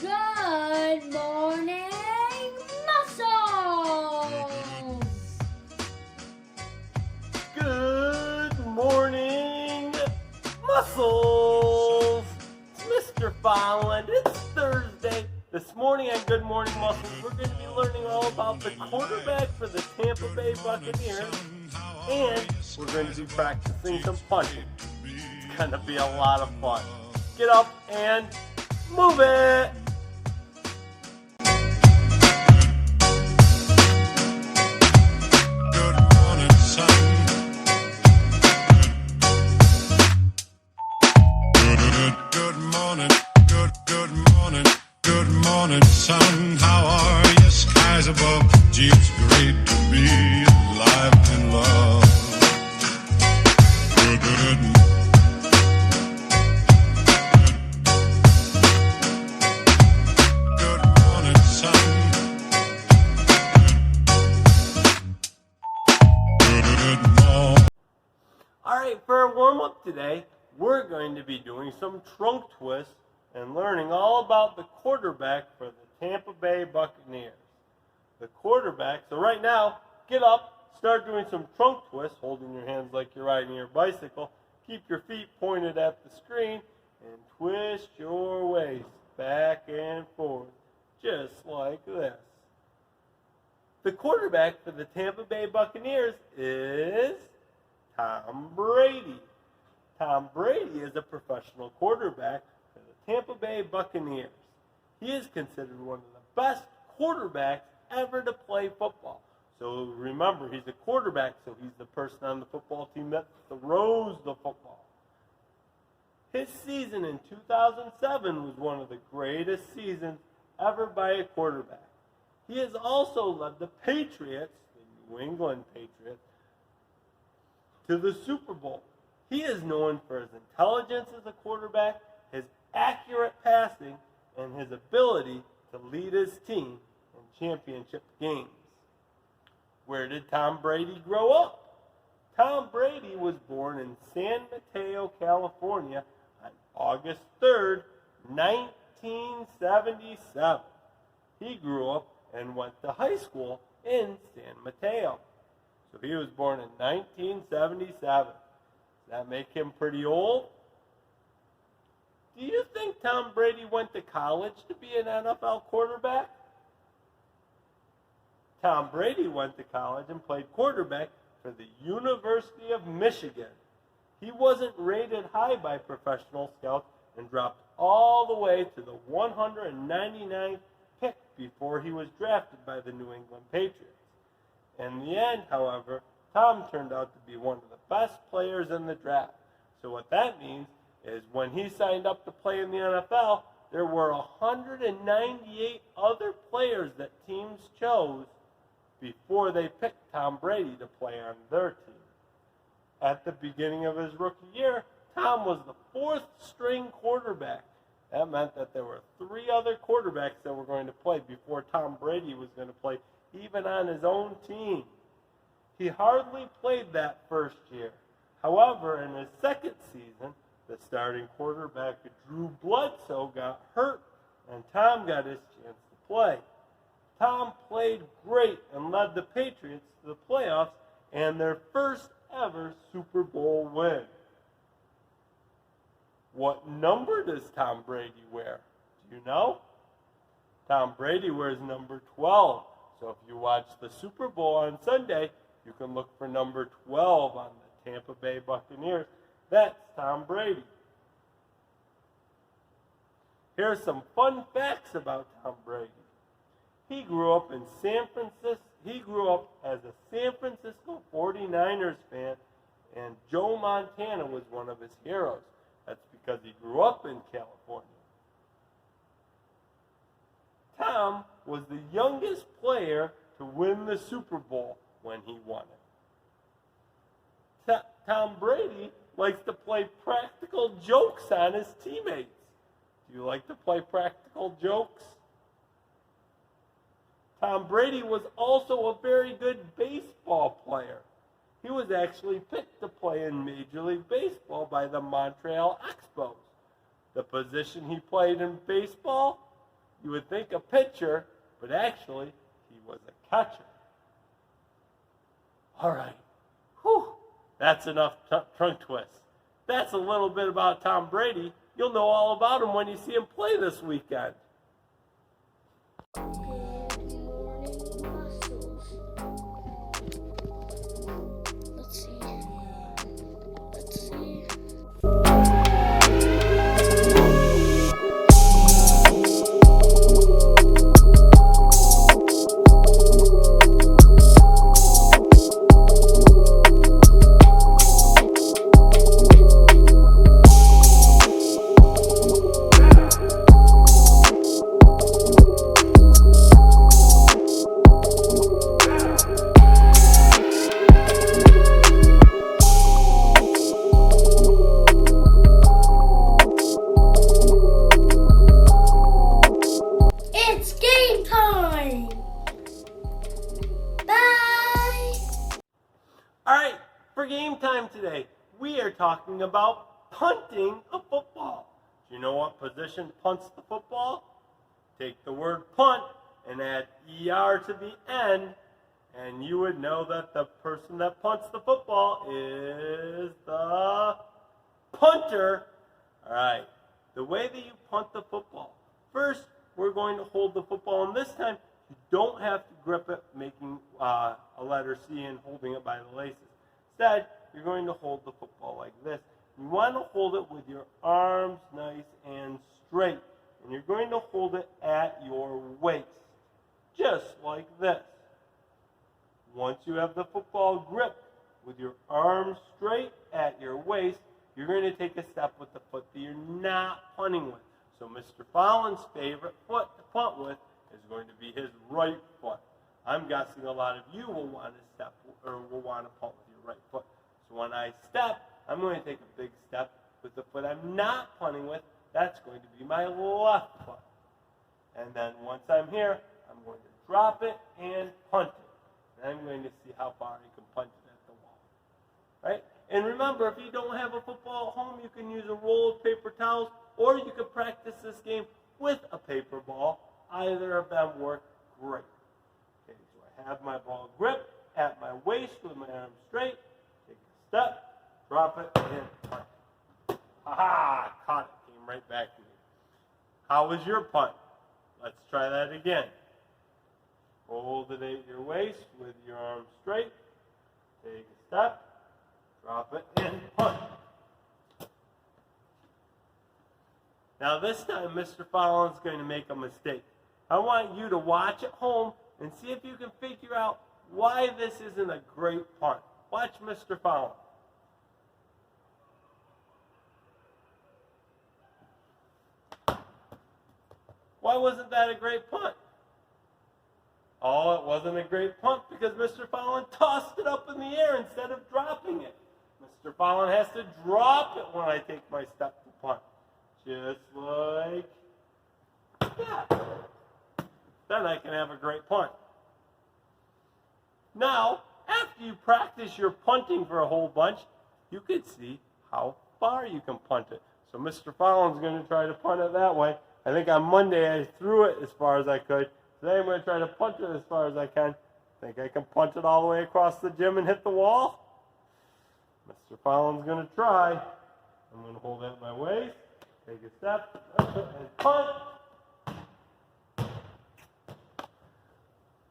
Good morning, muscles! Good morning, muscles! It's Mr. Folland. It's Thursday. This morning on Good Morning Muscles, we're going to be learning all about the quarterback for the Tampa Bay Buccaneers, and we're going to be practicing some punting. It's going to be a lot of fun. Get up and move it! Good morning, sun. How are you? Skies above. Gee, it's great to be alive and love. Good morning, sun. Good morning. All right, for our warm-up today, we're going to be doing some trunk twists and learning all about the quarterback for the Tampa Bay Buccaneers. The quarterback, so right now, get up, start doing some trunk twists, holding your hands like you're riding your bicycle. Keep your feet pointed at the screen and twist your waist back and forth, just like this. The quarterback for the Tampa Bay Buccaneers is Tom Brady. Tom Brady is a professional quarterback for the Tampa Bay Buccaneers. He is considered one of the best quarterbacks ever to play football. So remember, he's a quarterback, so he's the person on the football team that throws the football. His season in 2007 was one of the greatest seasons ever by a quarterback. He has also led the Patriots, the New England Patriots, to the Super Bowl. He is known for his intelligence as a quarterback, his accurate passing, and his ability to lead his team in championship games. Where did Tom Brady grow up? Tom Brady was born in San Mateo, California on August 3rd, 1977. He grew up and went to high school in San Mateo. So he was born in 1977. Does that make him pretty old? Do you think Tom Brady went to college to be an NFL quarterback? Tom Brady went to college and played quarterback for the University of Michigan. He wasn't rated high by professional scouts and dropped all the way to the 199th pick before he was drafted by the New England Patriots. In the end, however, Tom turned out to be one of the best players in the draft. So what that means is when he signed up to play in the NFL, there were 198 other players that teams chose before they picked Tom Brady to play on their team. At the beginning of his rookie year, Tom was the fourth string quarterback. That meant that there were three other quarterbacks that were going to play before Tom Brady was going to play even on his own team. He hardly played that first year. However, in his second season, the starting quarterback, Drew Bledsoe, got hurt, and Tom got his chance to play. Tom played great and led the Patriots to the playoffs and their first ever Super Bowl win. What number does Tom Brady wear? Do you know? Tom Brady wears number 12. So if you watch the Super Bowl on Sunday, you can look for number 12 on the Tampa Bay Buccaneers. That's Tom Brady. Here are some fun facts about Tom Brady. He grew up in San Francisco. He grew up as a San Francisco 49ers fan, and Joe Montana was one of his heroes. That's because he grew up in California. Tom was the youngest player to win the Super Bowl when he won it. Tom Brady likes to play practical jokes on his teammates. Do you like to play practical jokes? Tom Brady was also a very good baseball player. He was actually picked to play in Major League Baseball by the Montreal Expos. The position he played in baseball You would think a pitcher, but actually he was a catcher. All right. Whew. That's enough trunk twists. That's a little bit about Tom Brady. You'll know all about him when you see him play this weekend. Let's see. It's game time! Bye! All right, for game time today, we are talking about punting a football. Do you know what position punts the football? Take the word punt and add ER to the end, and you would know that the person that punts the football is the punter. All right, the way that you punt the football. First, we're going to hold the football, and this time you don't have to grip it, making a letter C and holding it by the laces. Instead, you're going to hold the football like this. You want to hold it with your arms nice and straight, and you're going to hold it at your waist, just like this. Once you have the football gripped with your arms straight at your waist, you're going to take a step with the foot that you're not punting with. So Mr. Fallon's favorite foot to punt with is going to be his right foot. I'm guessing a lot of you will want to step or will want to punt with your right foot. So when I step, I'm going to take a big step with the foot I'm not punting with. That's going to be my left foot. And then once I'm here, I'm going to drop it and punt it. And I'm going to see how far I can punt it at the wall. Right? And remember, if you don't have a football at home, you can use a roll of paper towels, or you could practice this game with a paper ball. Either of them work great. Okay, so I have my ball gripped at my waist with my arms straight. Take a step, drop it, and punt. Ha-ha! Caught it. Came right back to me. How was your punt? Let's try that again. Hold it at your waist with your arms straight. Take a step, drop it, and punt. Now this time, Mr. Fallon's going to make a mistake. I want you to watch at home and see if you can figure out why this isn't a great punt. Watch Mr. Fallon. Why wasn't that a great punt? Oh, it wasn't a great punt because Mr. Fallon tossed it up in the air instead of dropping it. Mr. Fallon has to drop it when I take my step to punt. Just like that. Then I can have a great punt. Now, after you practice your punting for a whole bunch, you could see how far you can punt it. So Mr. Fallon's going to try to punt it that way. I think on Monday I threw it as far as I could. Today I'm going to try to punt it as far as I can. Think I can punt it all the way across the gym and hit the wall? Mr. Fallon's going to try. I'm going to hold it at my waist. Take a step, and punt.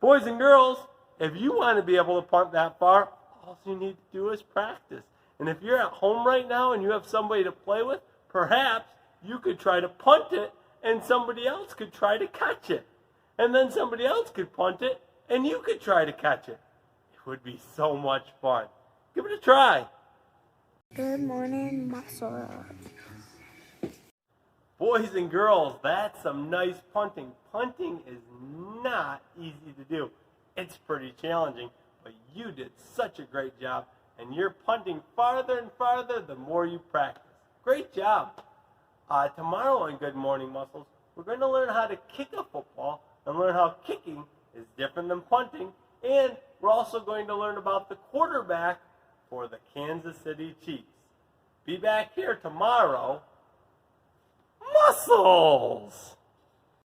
Boys and girls, if you want to be able to punt that far, all you need to do is practice. And if you're at home right now and you have somebody to play with, perhaps you could try to punt it and somebody else could try to catch it. And then somebody else could punt it and you could try to catch it. It would be so much fun. Give it a try. Good morning, muscle. Boys and girls, that's some nice punting. Punting is not easy to do. It's pretty challenging, but you did such a great job, and you're punting farther and farther the more you practice. Great job. Tomorrow on Good Morning Muscles, we're going to learn how to kick a football and learn how kicking is different than punting, and we're also going to learn about the quarterback for the Kansas City Chiefs. Be back here tomorrow. Muscles!